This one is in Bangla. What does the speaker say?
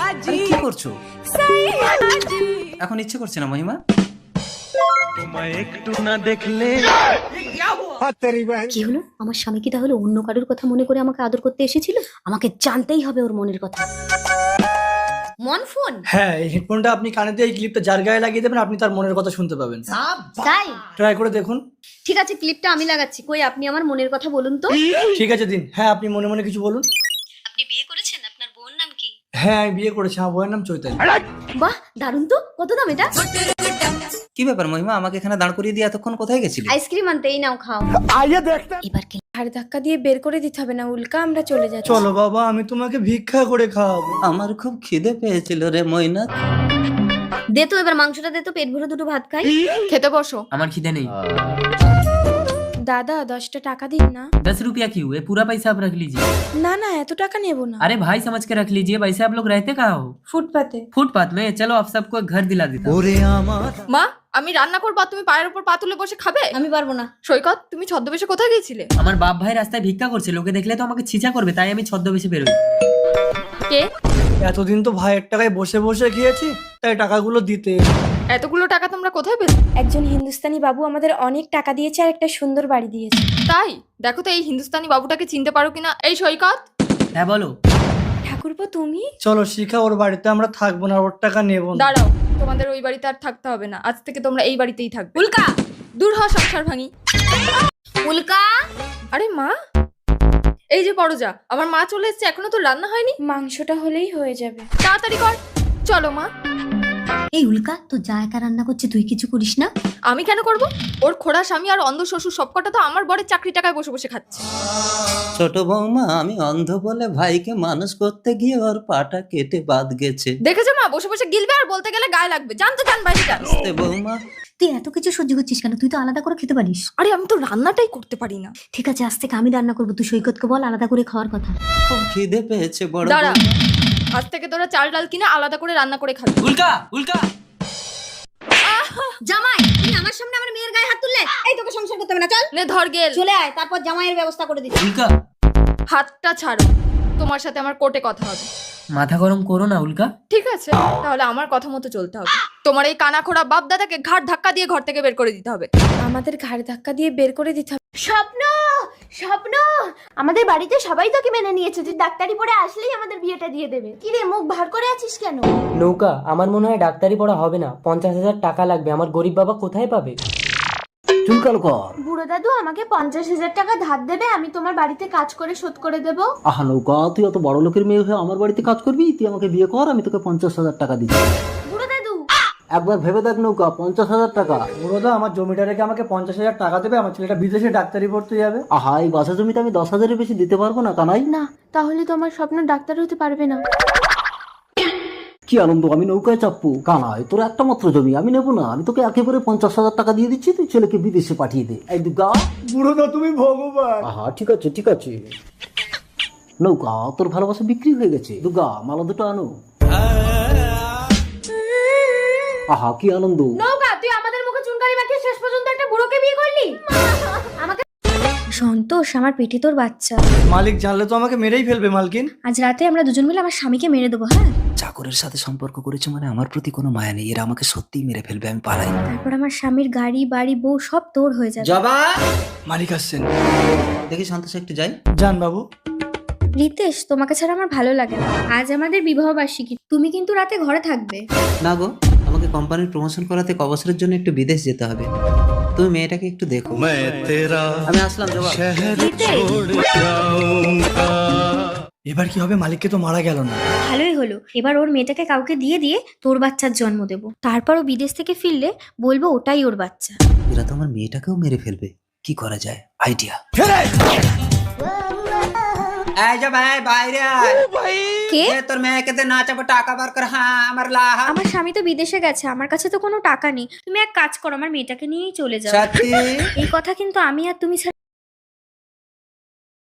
আরে কি করছো? এখন ইচ্ছে করছে না মহিমা? কি হলো? আমার স্বামী কি তাহলে অন্য কারোর কথা মনে করে আমাকে আদর করতে এসেছিল? আমাকে জানতেই হবে ওর মনের কথা। মন ফোন? হ্যাঁ, এই হেডফোনটা আপনি কানে দিয়ে এই ক্লিপটা যার গায়ে লাগিয়ে দেবেন, আপনি তার মনের কথা শুনতে পাবেন। তাই? ট্রাই করে দেখুন। ঠিক আছে, ক্লিপটা আমি লাগাচ্ছি। কই আপনি আমার মনের কথা বলুন তো। ঠিক আছে দিন। হ্যাঁ, আপনি মনে মনে কিছু বলুন। আপনি বিয়ে করেছেন? আপনার বোন নাম কি? হ্যাঁ, আমি বিয়ে করেছি। আমার বউয়ের নাম চৈতালি। বাহ, দারুণ তো। কত দাম এটা? কি ব্যাপার মহিমা, আমাকে এখানে দাঁড় করিয়ে দিয়ে এতক্ষণ কোথায় গেছিলি? আইসক্রিম আনতে। এই নাও, খাও। এবার কি? ঘাড় ধাক্কা দিয়ে বের করে দিতে হবে না উল্কা, আমরা চলে যাচ্ছি। চলো বাবা, আমি তোমাকে ভিক্ষা করে খাওয়াবো। আমার খুব খিদে পেয়েছিল রে মইনা। দে তো এবার মাংসটা দে তো, পেট ভরে দুটো ভাত খাই। খেতে বসো। আমার খিदे नहीं। দাদা 10টা টাকা দিন ना। 10 रुपया क्यों? ये पूरा पैसा आप रख लीजिए। না না, এত টাকা নেব না। अरे भाई समझ के रख लीजिए। वैसे आप लोग रहते कहाँ हो? ফুটপাতে। फुटपाथ में। चलो आप सबको एक घर दिला देता हूँ। মা, আমি রান্না করব, তুমি পায়ের উপর পা তুলে বসে খাবে? আমি পারবো না। সৈকত, তুমি ছদ্মবেশে কোথায় গিয়েছিলে? আমার বাপ ভাই রাস্তায় ভিক্ষা করছে, লোকে দেখলে তো আমাকে ছিচা করবে, তাই আমি ছদ্মবেশে বেরোই। কে? এতদিন তো ভাইয়ের টাকায় বসে বসে খেয়েছি, তাই টাকাগুলো দিতে। এতগুলো টাকা তোমরা কোথায় পেলে? একজন হিন্দুস্তানি বাবু আমাদের অনেক টাকা দিয়েছে আর একটা সুন্দর বাড়ি দিয়েছে। তাই? দেখো তো এই হিন্দুস্তানি বাবুটাকে চিনতে পারো কিনা। এই সৈকত। হ্যাঁ বলো। ঠাকুরপো তুমি? চলো শিখা, ওর বাড়িতে আমরা থাকবো না, ওর টাকা নেবো না। দাঁড়াও, তোমাদের ওই বাড়িতে আর থাকতে হবে না। আজ থেকে তোমরা এই বাড়িতেই থাকবে। উল্কা, দূর হ সংসার ভাঙি। উল্কা, আরে মা, এই যে পরজা, আমার মা চলে এসেছে, এখনো তো রান্না হয়নি। মাংসটা হলেই হয়ে যাবে, তাড়াতাড়ি কর। চলো মা। এই উল্কা, তো যা একা রান্না করছে তুই কিছু করিস না? আমি কেন করব? ওর খোড়া স্বামী আর অন্ধ শ্বশুর সবকটা তো আমার বরের চাকরি টাকায় বসে বসে খাচ্ছে। ছোট বৌমা, আমি অন্ধ বলে ভাইকে মানুষ করতে গিয়ে ওর পাটা কেটে বাদ গেছে। দেখেছো মা, বসে বসে গিলবে আর বলতে গেলে গায়ে লাগবে। জানতো জান বাইরে যান। আস্তে বৌমা। তুই এত কিছু সহ্য করছিস কেন? তুই তো আলাদা করে খেতে পারিস। আরে আমি তো রান্নাটাই করতে পারি না। ঠিক আছে, আজ থেকে আমি রান্না করবো। তুই সৈকতকে বল আলাদা করে খাওয়ার কথা। খুব খিদে পেয়েছে বড় দাঁড়া, বৌমা। আজ থেকে তোরা চাল ডাল কিনে আলাদা করে রান্না করে খাবি। উল্কা উল্কা। জামাই, তুই আমার সামনে আমার মেয়ের গায়ে হাত তুললে? এই তোকে সংসার করতে হবে না, চল। নে ধর গেল। চলে আয়, তারপর জামাইয়ের ব্যবস্থা করে দিচ্ছি। উল্কা হাতটা ছাড়ো, তোমার সাথে আমার কোর্টে কথা হবে। মাথা গরম করো না উল্কা। ঠিক আছে, তাহলে আমার কথা মতো চলতে হবে। তোমার এই কানাখোড়া বাপ দাদাকে ঘাড় ধাক্কা দিয়ে ঘর থেকে বের করে দিতে হবে। আমাদের ঘাড় ধাক্কা দিয়ে বের করে দিতে হবে। স্বপ্ন, স্বপ্ন, আমাদের বাড়িতে সবাই তোকে মেনে নিয়েছে। তুই ডাক্তারি পড়ে আসলেই আমাদের বিয়েটা দিয়ে দেবে। কি রে, মুখ ভার করে আছিস কেন? নৌকা, আমার মনে হয় ডাক্তারি পড়া হবে না। 50,000 টাকা লাগবে। আমার গরিব বাবা কোথায় পাবে? চুলকাল কর। বুড়ো দাদু আমাকে 50,000 টাকা ধার দেবে, আমি তোমার বাড়িতে কাজ করে শোধ করে দেবো। আহা নৌকা, তুই অত বড় লোকের মেয়ে হয়ে আমার বাড়িতে কাজ করবি? তুই আমাকে বিয়ে কর, আমি তোকে 50,000 টাকা দিচ্ছি। বুড়ো দাদু, একবার ভেবে দেখ নৌকা, 50,000 টাকা। বুড়োদা, আমার জমিটা রেখে আমাকে 50,000 টাকা দেবে। আমার ছেলেটা বিদেশে ডাক্তারি পড়তে যাবে। আহা, এই বাসা জমিতে আমি 10,000-এর বেশি দিতে পারবো না কানাই। না, তাহলে তো আমার স্বপ্ন ডাক্তার হতে পারবে না। কি আনন্দ, আমি নৌকায় চাপবো? কানাই, তোর একটা মাত্র জমি, আমি নেবো না। আমি তোকে একেবারে 50,000 টাকা দিয়ে দিচ্ছি, তুই ছেলেকে বিদেশে পাঠিয়ে দে। এই দুর্গা। বুড়োদা, তুমি ভগবান। আহা, ঠিক আছে ঠিক আছে। নৌকা, তোর ভালোবাসা বিক্রি হয়ে গেছে। দুর্গা, মালা দুটো আনো। আহা, কি আনন্দ। নৌকা, তুই আমাদের মুখে চুনকারি মাখিয়ে শেষ পর্যন্ত একটা বুড়োকে বিয়ে করলি। আমাকে সন্তোষ, আমার পেটে তোর বাচ্চা। মালিক জানলে তো আমাকে মেরেই ফেলবে। মালকিন, আজ রাতে আমরা দুজন মিলে আমার স্বামীকে মেরে দেবো। হ্যাঁ, চাকরের সাথে সম্পর্ক করেছে মানে আমার প্রতি কোনো মায়া নেই। এরা আমাকে সত্যিই মেরে ফেলবে, আমি পালাই। তারপর আমার স্বামীর গাড়ি বাড়ি বউ সব তোর হয়ে যাবে। জবা, মালিক আসছেন। দেখি সন্তোষ একটু যাই। যান বাবু। রিতেশ, তোমাকে ছাড়া আমার ভালো লাগে না। আজ আমাদের বিবাহ বার্ষিকী, তুমি কিন্তু রাতে ঘরে থাকবে। না গো, আমাকে কোম্পানির প্রমোশন করাতে ক বছরের জন্য একটু বিদেশ যেতে হবে। তুমি মেয়েটাকে একটু দেখো। আমি আসলাম জবা। এবার কি হবে? মালিককে তো মারা গেল না। ভালোই হলো, এবার ওর মেয়েটাকে কাউকে দিয়ে দিয়ে তোর বাচ্চার জন্ম দেবো। তারপর ও বিদেশ থেকে ফিরলে বলবো ওটাই ওর বাচ্চা। এরা তো আমার মেয়েটাকেও মেরে ফেলবে। কি করা যায়? আইডিয়া। কে? তোর মেয়েকে না চাপো, টাকা বার কর। হ্যাঁ, আমার লাহা। আমার স্বামী তো বিদেশে গেছে, আমার কাছে তো কোনো টাকা নেই। তুমি এক কাজ করো, আমার মেয়েটাকে নিয়েই চলে যাও। সত্যি? এই কথা কিন্তু আমি আর তুমি ছাড়া